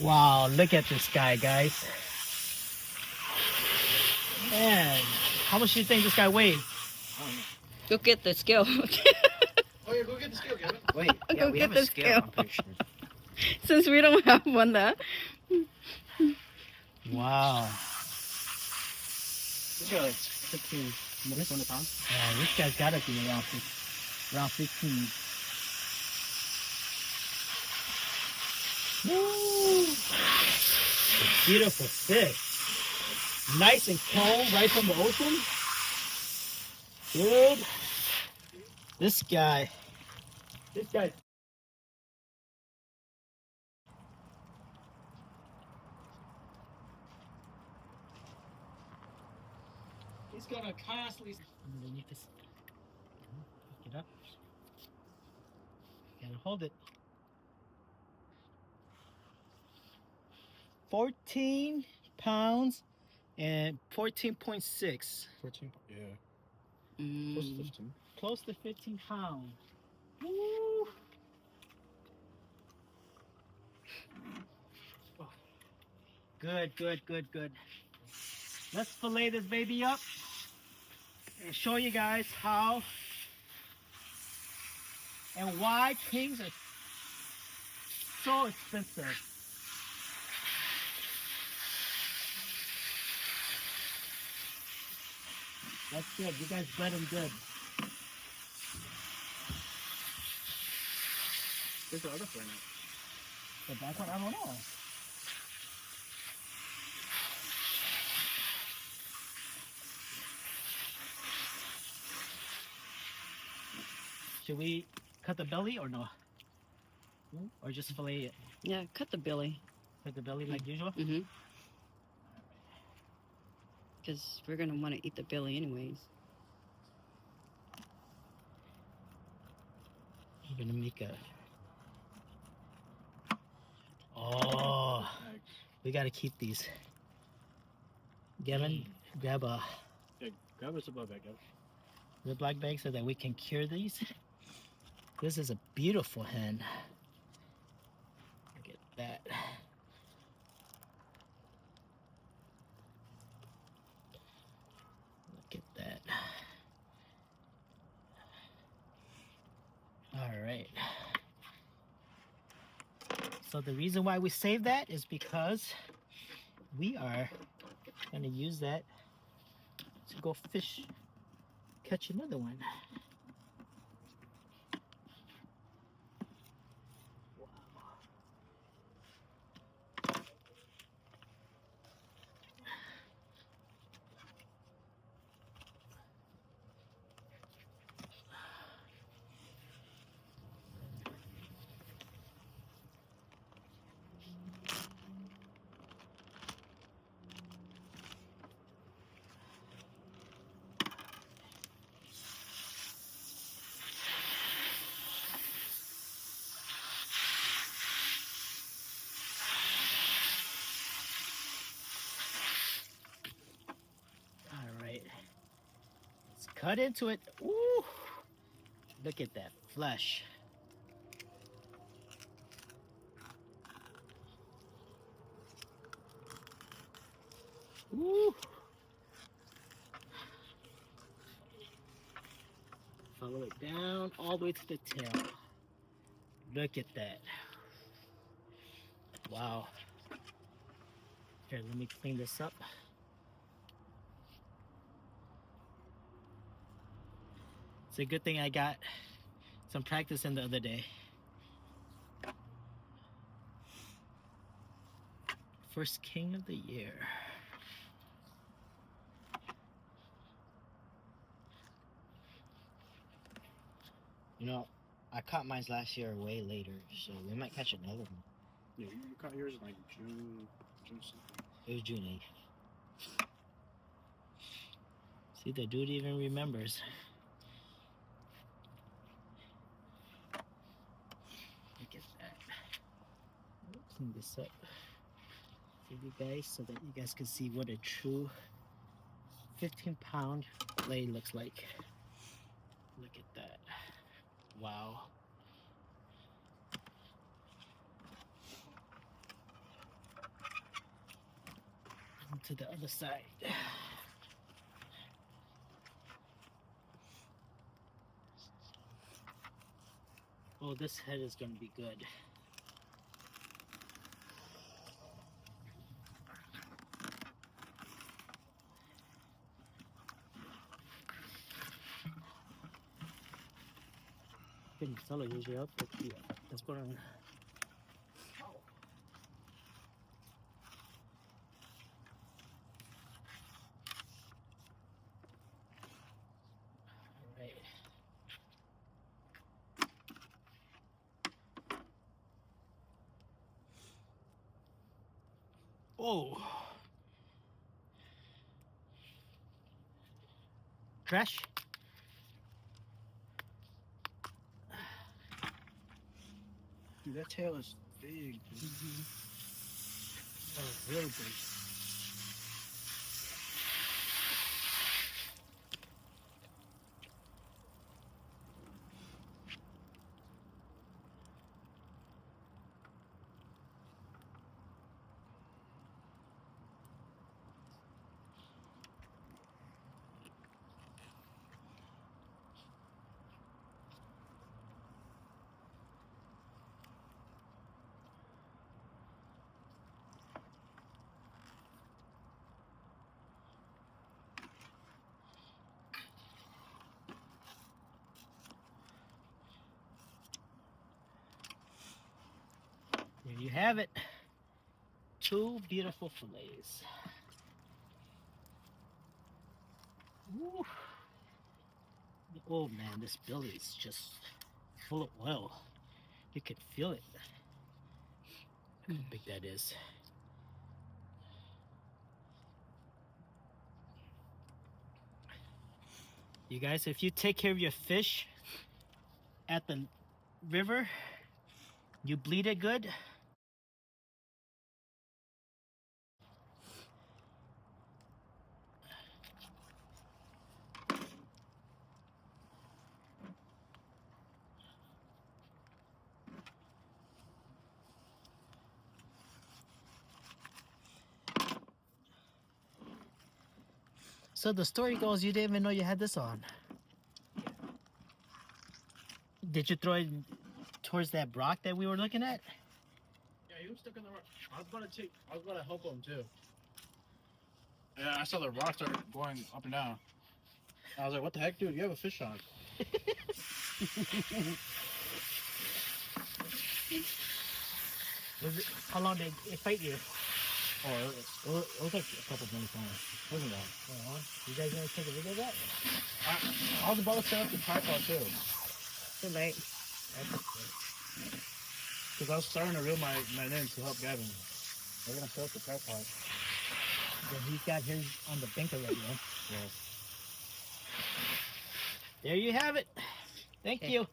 Wow, look at this guy, guys. Man, how much do you think this guy weighs? Go get the scale. Oh yeah, go get the scale, Gavin. Wait, yeah, Go we get have the a scale, scale. I'm pretty sure. Since we don't have one there. Wow. This guy like 15, almost 20 pounds. Yeah, this guy's gotta be around 15. Woo! A beautiful fish. Nice and calm right from the ocean. Good. This guy. He's gonna constantly. And then you just pick it up. Gotta hold it. 14 pounds and 14.6. 14, yeah. Mm. Close to 15. Close to 15 pounds. Woo! Good, good, good, good. Let's fillet this baby up and show you guys how and why kings are so expensive. That's good. You guys bled them good. Where's the other one at? The back one, I don't know. Should we cut the belly or no? Or just fillet it? Yeah, cut the belly. Cut the belly like usual? Mm-hmm. Because we're going to want to eat the belly anyways. We're gonna make a. Oh, we gotta keep these. Gavin, grab a Yeah, grab us above that, Gavin. Ziploc bag so that we can cure these. This is a beautiful hen. Look at that. Look at that. All right. So the reason why we save that is because we are going to use that to go fish, catch another one. All right. Let's cut into it. Ooh, look at that flesh. Ooh. Follow it down all the way to the tail. Look at that. Wow. Here, let me clean this up. It's a good thing I got some practice in the other day. First king of the year. You know, I caught mine last year way later, so we might catch another one. Yeah, you caught yours in like June something. It was June 8th. See, the dude even remembers. Look at that. Clean this up for you guys so that you guys can see what a true 15-pound fillet looks like. Look at that. Wow. to the other side. Oh, this head is going to be good. Can solo usually out for here. Let's put on. Alright. Oh. Trash. Dude, that tail is big. Dude. That was really big. There you have it. 2 beautiful fillets. Woo. Oh man, this belly is just full of oil. You can feel it. Look how big that is. You guys, if you take care of your fish at the river, you bleed it good. So the story goes, you didn't even know you had this on. Did you throw it towards that rock that we were looking at? Yeah, he was stuck in the rock. I was gonna help him too. Yeah, I saw the rock start going up and down. I was like, what the heck, dude? You have a fish on. How long did it fight you? Oh, it was like a couple minutes long. It wasn't long. You guys gonna take a video of that? I was about to set up the tripod too. Too late. Because I was starting to reel my in to help Gavin. We're gonna set up the tripod. Then he's got his on the bank already, huh? Yes. There you have it. Thank Okay. you.